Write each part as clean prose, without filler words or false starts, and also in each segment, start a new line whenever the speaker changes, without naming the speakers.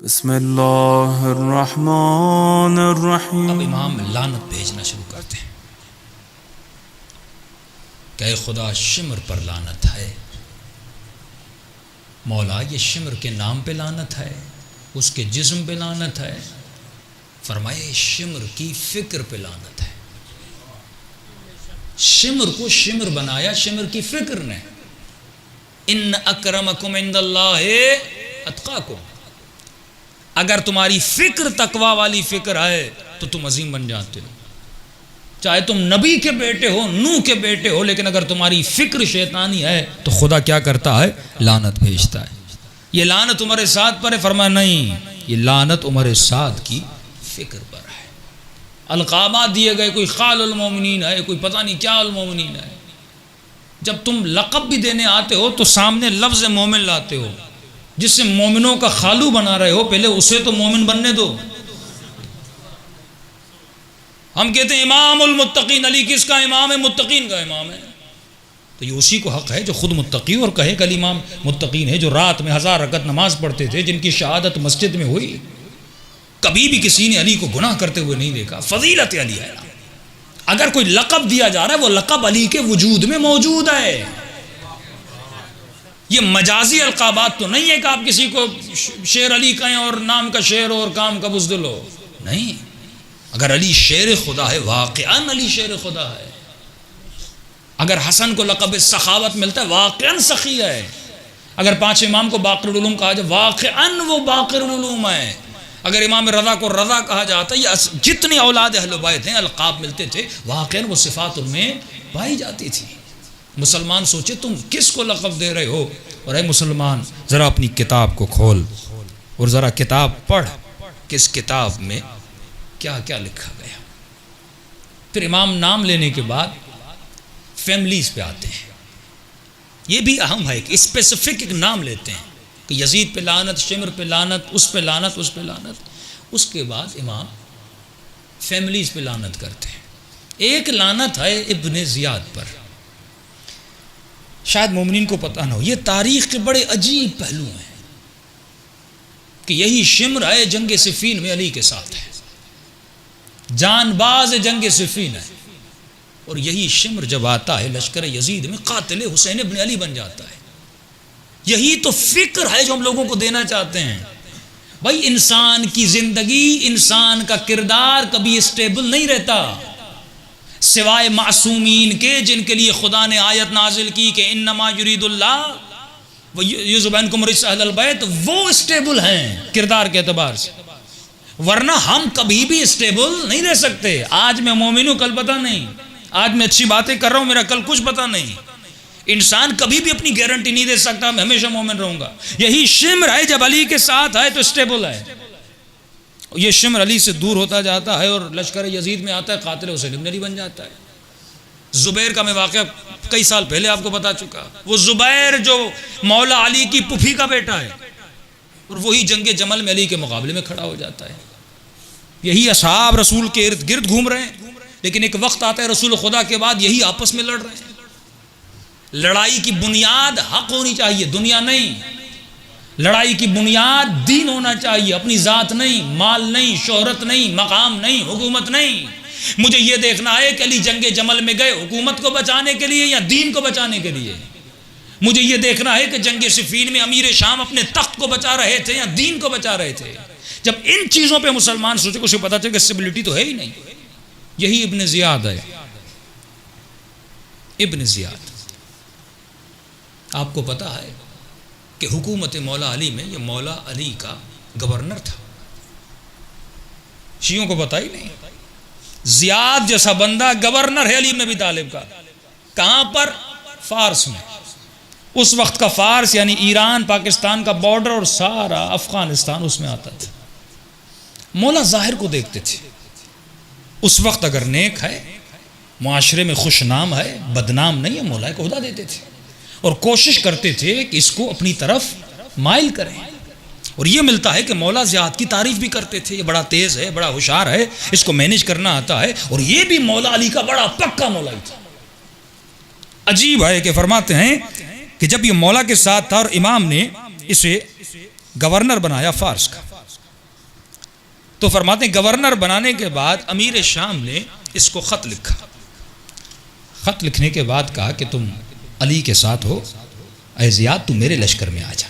बिस्मिल्लाहिर्रहमानिर्रहीम।
अब इमाम लानत भेजना शुरू करते हैं कि खुदा शिमर पर लानत है। मौला ये शिमर के नाम पे लानत है, उसके जिस्म पे लानत है। फरमाए शिमर की फिक्र पे लानत है। शिमर को शिमर बनाया शिमर की फिक्र ने। इन अक्रमकुम इंदल्लाहि अत्काकुम। अगर तुम्हारी फिक्र तकवा वाली फिक्र है तो तुम अजीम बन जाते हो। चाहे तुम नबी के बेटे हो, नूह के बेटे हो, लेकिन अगर तुम्हारी फिक्र शैतानी है तो खुदा क्या करता है? लानत भेजता है। ये लानत उमर साद पर है? फरमाया नहीं, ये लानत उमर साद की फिक्र पर है। अलकाबा दिए गए, कोई खालुल मोमिनीन है, कोई पता नहीं क्या उल मोमिनीन है। जब तुम लक़ब भी देने आते हो तो सामने लफ्ज़ मोमिन लाते हो। जिससे मोमिनों का खालू बना रहे हो, पहले उसे तो मोमिन बनने दो। हम कहते हैं इमामुल मुत्तकीन, अली किसका इमाम है? मुत्तकीन का इमाम है। तो ये उसी को हक है जो खुद मुत्तकी और कहे कल इमाम मुत्तकीन है, जो रात में 1000 रकत नमाज पढ़ते थे, जिनकी शहादत मस्जिद में हुई। कभी भी किसी ने अली को गुनाह करते हुए नहीं देखा। फजीलत अली है। अगर कोई लक़ब दिया जा रहा है, वो लक़ब अली के वजूद में मौजूद है। ये मजाजी अलकाबात तो नहीं है कि आप किसी को शेर अली कहें और नाम का शेर हो और काम का बुज़दिल हो। नहीं, अगर अली शेर खुदा है, वाक़अन अली शेर खुदा है। अगर हसन को लक़ब सखावत मिलता है, वाक़अन सखी है। अगर 5 इमाम को बाक़िरुल उलूम कहा जाए, वाक़अन वो बाक़िरुल उलूम है। अगर इमाम रज़ा को रज़ा कहा जाता है, या जितनी औलाद अहले बैत हैं अलक़ाब मिलते थे, वाक़अन वो सिफ़ात उनमें पाई जाती थी। मुसलमान सोचे तुम किसको लक़ब दे रहे हो? और मुसलमान ज़रा अपनी किताब को खोल और ज़रा किताब पढ़, किस किताब में क्या क्या लिखा गया। फिर इमाम नाम लेने के बाद फैमिलीज़ पे आते हैं। ये भी अहम है कि स्पेसिफिक एक नाम लेते हैं कि यजीद पे लानत, शिमर पे लानत, उस पे लानत, उस पे लानत। उसके बाद इमाम फैमिलीज़ पे लानत करते हैं। एक लानत है इब्न ज़ियाद पर। शायद मोमिनीन को पता ना हो, ये तारीख़ के बड़े अजीब पहलू हैं कि यही शिमर है जंग सिफ़ीन में अली के साथ है, जानबाज जंग सिफ़ीन है। और यही शिमर जब आता है लश्कर यजीद में, कातिल हुसैन इब्न अली बन जाता है। यही तो फिक्र है जो हम लोगों को देना चाहते हैं। भाई इंसान की ज़िंदगी, इंसान का किरदार कभी स्टेबल नहीं रहता, सिवाय मासूमीन के, जिनके लिए खुदा ने आयत नाजिल की कि इन्नमा युरीदुल्लाह व युज़हिबकुम रिज्स अहलल बैत। वो स्टेबल हैं किरदार के एतबार से, वरना हम कभी भी स्टेबल नहीं रह सकते। आज मैं मोमिन हूँ, कल पता नहीं। आज मैं अच्छी बातें कर रहा हूँ, मेरा कल कुछ पता नहीं। इंसान कभी भी अपनी गारंटी नहीं दे सकता मैं हमेशा मोमिन रहूँगा। यही शिमर है, जब अली के साथ है तो स्टेबल है। ये शिमर अली से दूर होता जाता है और लश्कर यजीद में आता है, कातिल हुसैन इब्न अली बन जाता है। ज़ुबैर का मैं वाक़या कई साल पहले आपको बता चुका। वो ज़ुबैर जो मौला अली की पुफी का बेटा है, और वही जंग जमल में अली के मुकाबले में खड़ा हो जाता है। यही असहाब रसूल के इर्द गिर्द घूम रहे हैं, लेकिन एक वक्त आता है रसूल खुदा के बाद यही आपस में लड़ रहे हैं। लड़ाई की बुनियाद हक होनी चाहिए, दुनिया नहीं। लड़ाई की बुनियाद दीन होना चाहिए, अपनी ज़ात नहीं, माल नहीं, शोहरत नहीं, मकाम नहीं, हुकूमत नहीं। मुझे ये देखना है कि अली जंग जमल में गए हुकूमत को बचाने के लिए या दीन को बचाने के लिए। मुझे ये देखना है कि जंग सिफ़ीन में अमीर शाम अपने तख्त को बचा रहे थे या दीन को बचा रहे थे। जब इन चीज़ों पे मुसलमान सोचे, उसे पता चले कि स्टेबिलिटी तो है ही नहीं। यही इब्न ज़ियाद है। इब्न ज़ियाद, आपको पता है कि हुकूमत मौला अली में ये मौला अली का गवर्नर था। शियों को पता ही नहीं। ज़ियाद जैसा बंदा गवर्नर है अली इब्न अबी तालिब का। कहाँ पर? फारस में। उस वक्त का फारस यानी ईरान पाकिस्तान का बॉर्डर और सारा अफगानिस्तान उसमें आता था। मौला ज़ाहिर को देखते थे। उस वक्त अगर नेक है, मुआशरे में खुश नाम है, बदनाम नहीं है, मौला को खुदा देते थे और कोशिश करते थे कि इसको अपनी तरफ माइल करें। और ये मिलता है कि मौला ज़ियाद की तारीफ़ भी करते थे, ये बड़ा तेज़ है, बड़ा होशियार है, इसको मैनेज करना आता है। और ये भी मौला अली का बड़ा पक्का मौला ही था। अजीब है कि फरमाते हैं कि जब ये मौला के साथ था और इमाम ने इसे गवर्नर बनाया फारस का, तो फरमाते हैं गवर्नर बनाने के बाद अमीर शाम ने इसको ख़त लिखा। ख़त लिखने के बाद कहा कि तुम अली के साथ हो, ऐ ज़ियाद तू मेरे लश्कर में आ जा।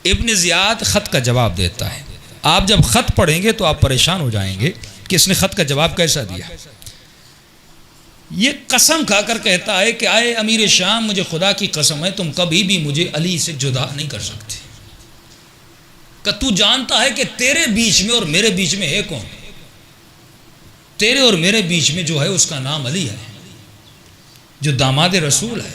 इब्न ज़ियाद ख़त का जवाब देता है। आप जब ख़त पढ़ेंगे तो आप परेशान हो जाएंगे कि इसने ख़त का जवाब कैसा दिया। ये कसम खाकर कहता है कि आए अमीर शाम, मुझे खुदा की कसम है तुम कभी भी मुझे अली से जुदा नहीं कर सकते। कि तू जानता है कि तेरे बीच में और मेरे बीच में है कौन? तेरे और मेरे बीच में जो है उसका नाम अली है, जो दामाद रसूल है,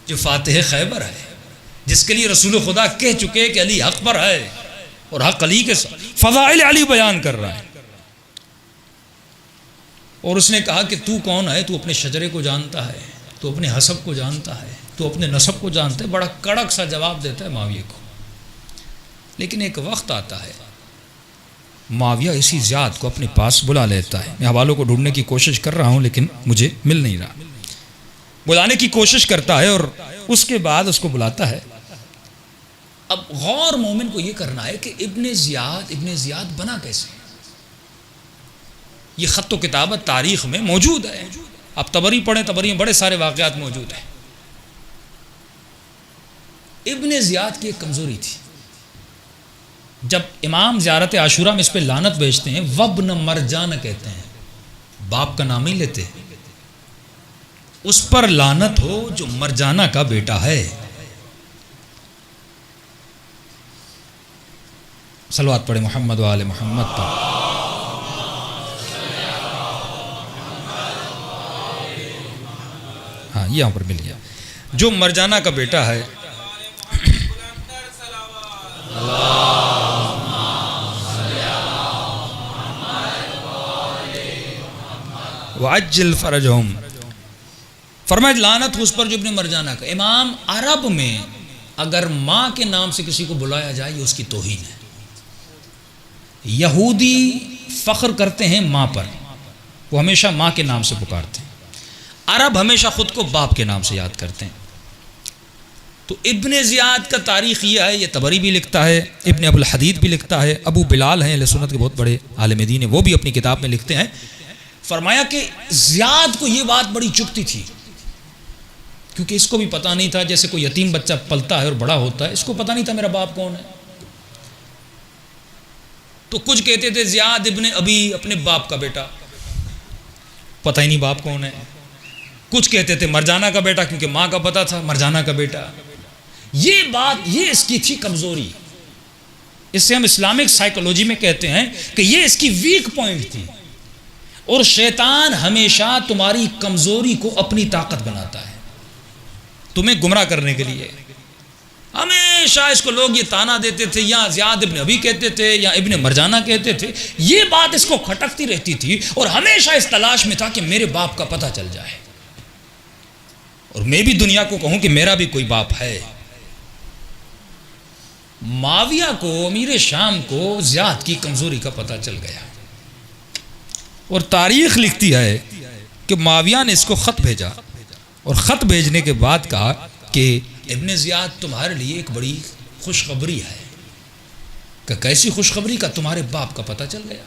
जो फातिह खैबर है, जिसके लिए रसूल खुदा कह चुके कि अली हक पर है और हक अली के साथ फ़ज़ाइल अली बयान कर रहा है। और उसने कहा कि तू कौन है? तू अपने शजरे को जानता है, तू अपने हसब को जानता है, तू अपने नसब को जानता है। बड़ा कड़क सा जवाब देता है माविया को। लेकिन एक वक्त आता है माविया इसी ज़ियाद को अपने पास बुला लेता है। मैं हवालों को ढूंढने की कोशिश कर रहा हूँ लेकिन मुझे मिल नहीं रहा। बुलाने की कोशिश करता है और उसके बाद उसको बुलाता है। अब गौर मोमिन को यह करना है कि इब्न ज़ियाद बना कैसे। ये ख़त व किताबत तारीख़ में मौजूद है। आप तबरी पढ़ें, तबरी में बड़े सारे वाक़यात मौजूद हैं। इब्न ज़ियाद की एक कमज़ोरी थी। जब इमाम ज़ियारत आशूरा में इस पर लानत भेजते हैं, वब्न मरजान कहते हैं, बाप का नाम ही लेते, उस पर लानत हो जो मरजाना का बेटा है। सलवात पढ़े मोहम्मद वाले मोहम्मद पर। हाँ, यहाँ पर मिल गया। जो मरजाना का बेटा है, वाज्जिल फरजहुम, फरमाया लानत उस पर जो इब्न मरजाना का। इमाम, अरब में अगर माँ के नाम से किसी को बुलाया जाए ये उसकी तौहीन है। यहूदी फ़ख्र करते हैं माँ पर, वो हमेशा माँ के नाम से पुकारते हैं। अरब हमेशा ख़ुद को बाप के नाम से याद करते हैं। तो इब्न ज़ियाद का तारीख़ यह है, ये तबरी भी लिखता है, इब्न अबुल हदीद भी लिखता है, अबू बिलाल हैं अहले सुन्नत के बहुत बड़े आलिम दीन हैं, वो भी अपनी किताब में लिखते हैं। फरमाया कि ज़ियाद को ये बात बड़ी चुभती थी, क्योंकि इसको भी पता नहीं था, जैसे कोई यतीम बच्चा पलता है और बड़ा होता है, इसको पता नहीं था मेरा बाप कौन है। तो कुछ कहते थे ज़ियाद इब्न अबी, अपने बाप का बेटा, पता ही नहीं बाप कौन है। कुछ कहते थे मरजाना का बेटा, क्योंकि माँ का पता था, मरजाना का बेटा। ये बात, ये इसकी थी कमज़ोरी। इससे हम इस्लामिक साइकोलॉजी में कहते हैं कि ये इसकी वीक पॉइंट थी। और शैतान हमेशा तुम्हारी कमज़ोरी को अपनी ताकत बनाता है, तुम्हें गुमराह करने के लिए। हमेशा इसको लोग ये ताना देते थे, या ज़ियाद इब्न अबी कहते थे, या इब्न मरजाना कहते थे। ये बात इसको खटकती रहती थी और हमेशा इस तलाश में था कि मेरे बाप का पता चल जाए और मैं भी दुनिया को कहूं कि मेरा भी कोई बाप है। माविया को, अमीर शाम को ज़ियाद की कमज़ोरी का पता चल गया और तारीख़ लिखती है कि माविया ने इसको ख़त भेजा और ख़त भेजने के बाद कहा कि इब्न ज़ियाद तुम्हारे लिए एक बड़ी खुशखबरी है। कि कैसी खुशखबरी? का तुम्हारे बाप का पता चल गया।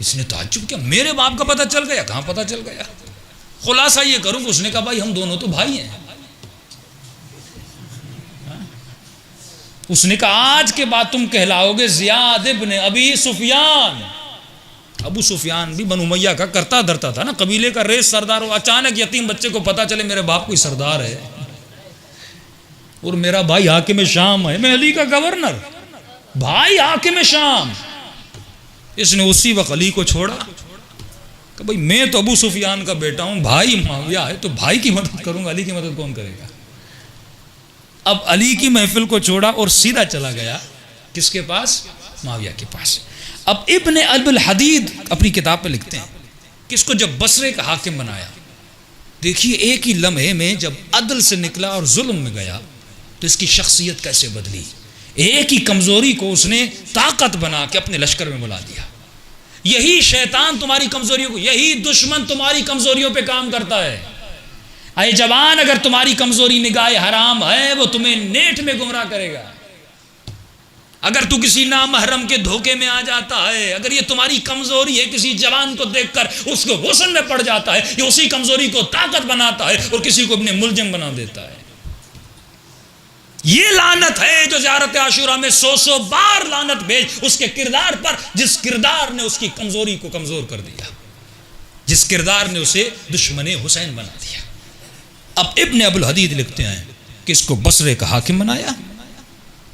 इसने ताज्जुब किया, मेरे बाप का पता चल गया? कहाँ पता चल गया? खुलासा ये करूँ कि उसने कहा भाई हम दोनों तो भाई हैं। उसने कहा आज के बाद तुम कहलाओगे ज़ियाद इब्न अबी सुफियान। अबू सुफियान भी बनु उमैया का करता धरता था ना, कबीले का रेस सरदार हो। अचानक यतीम बच्चे को पता चले मेरे बाप कोई सरदार है और मेरा भाई हाकिम शाम है, मैं अली का गवर्नर, भाई हाकिम शाम। इसने उसी वक्त अली को छोड़ा कि भाई मैं तो अबू सुफियान का बेटा हूं, भाई माविया है तो भाई की मदद करूंगा, अली की मदद कौन करेगा। अब अली की महफिल को छोड़ा और सीधा चला गया किसके पास? माविया के पास। अब इब्न अबुल हदीद अपनी किताब में लिखते हैं कि इसको जब बसरे का हाकिम बनाया, देखिए एक ही लम्हे में जब अदल से निकला और जुल्म में गया तो इसकी शख्सियत कैसे बदली। एक ही कमजोरी को उसने ताकत बना के अपने लश्कर में बुला दिया। यही शैतान तुम्हारी कमजोरियों को, यही दुश्मन तुम्हारी कमजोरियों पे काम करता है। अरे जवान, अगर तुम्हारी कमजोरी निगाह हराम है वो तुम्हें नेट में गुमराह करेगा। अगर तू किसी नामहरम के धोखे में आ जाता है, अगर ये तुम्हारी कमजोरी है, किसी जवान को देखकर उसको हुस्न में पड़ जाता है, ये उसी कमजोरी को ताकत बनाता है और किसी को अपने मुलजिम बना देता है। ये लानत है जो ज़ियारत आशूरा में 100 बार लानत भेज उसके किरदार पर, जिस किरदार ने उसकी कमजोरी को कमजोर कर दिया, जिस किरदार ने उसे दुश्मने हुसैन बना दिया। अब इब्न अबुल हदीद लिखते हैं कि इसको बसरे का हाकिम बनाया।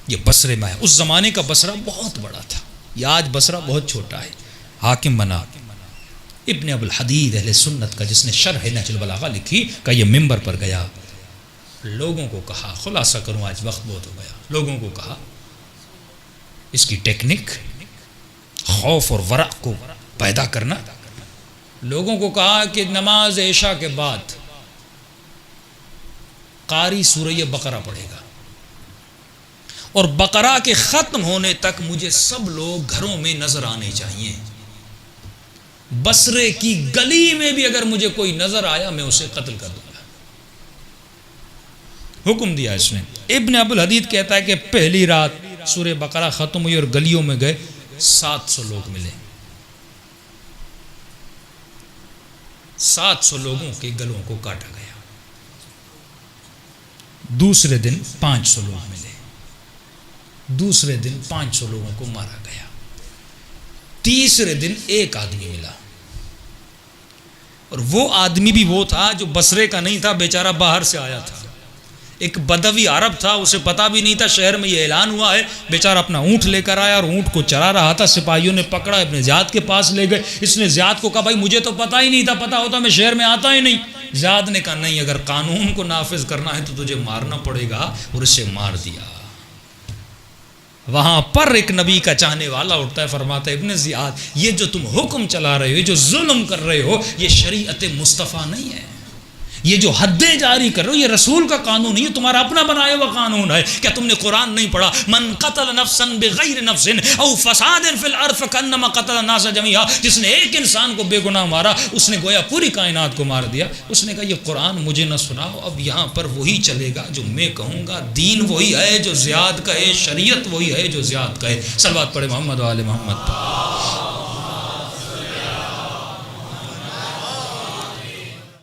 ये बसरे में है, उस जमाने का बसरा बहुत बड़ा था, ये आज बसरा बहुत छोटा है। हाकिम बना इब्न अबुल हदीद अहले सुन्नत का, जिसने शरह नहजुल बलागा लिखी, का ये मिंबर पर गया, लोगों को कहा, खुलासा करूं आज वक्त बहुत हो गया, लोगों को कहा इसकी टेक्निक खौफ और वरा को पैदा करना। लोगों को कहा कि नमाज इशा के बाद कारी सूरह बकरा पढ़ेगा और बकरा के ख़त्म होने तक मुझे सब लोग घरों में नज़र आने चाहिए। बसरे की गली में भी अगर मुझे कोई नज़र आया मैं उसे कत्ल कर दूंगा। हुक्म दिया इसने। इब्न अबुल हदीद कहता है कि पहली रात सूरह बकरा ख़त्म हुई और गलियों में गए 700 लोग मिले। 700 लोगों के गलों को काटा गया। दूसरे दिन 500 लोग मिले, दूसरे दिन 500 लोगों को मारा गया। तीसरे दिन एक आदमी मिला और वो आदमी भी वो था जो बसरे का नहीं था, बेचारा बाहर से आया था। एक बदवी अरब था, उसे पता भी नहीं था शहर में ये ऐलान हुआ है। बेचारा अपना ऊँट लेकर आया और ऊँट को चरा रहा था। सिपाहियों ने पकड़ा, अपने ज़ियाद के पास ले गए। इसने ज़ियाद को कहा भाई मुझे तो पता ही नहीं था, पता होता मैं शहर में आता ही नहीं। ज़ियाद ने कहा नहीं, अगर कानून को नाफिज करना है तो तुझे मारना पड़ेगा, और इसे मार दिया। वहां पर एक नबी का चाहने वाला उठता है, फरमाता है इब्न ज़ियाद, ये जो तुम हुक्म चला रहे हो, ये जो जुल्म कर रहे हो, ये शरीयत मुस्तफ़ा नहीं है। ये जो हद्दें जारी कर रहे हो ये रसूल का कानून नहीं है, तुम्हारा अपना बनाया हुआ कानून है। क्या तुमने कुरान नहीं पढ़ा? मन कतल नफ्सन बिगैर नफ्सिन औ फसादिन फिल अर्द फकन्नमा कतल नास जमीआ। जिसने एक इंसान को बेगुनाह मारा उसने गोया पूरी कायनात को मार दिया। उसने कहा ये कुरान मुझे न सुनाओ, अब यहाँ पर वही चलेगा जो मैं कहूँगा। दीन वही है जो ज़ियाद कहे, शरीयत वही है जो ज़ियाद कहे। सलवात पढ़े मोहम्मद वाले मोहम्मद।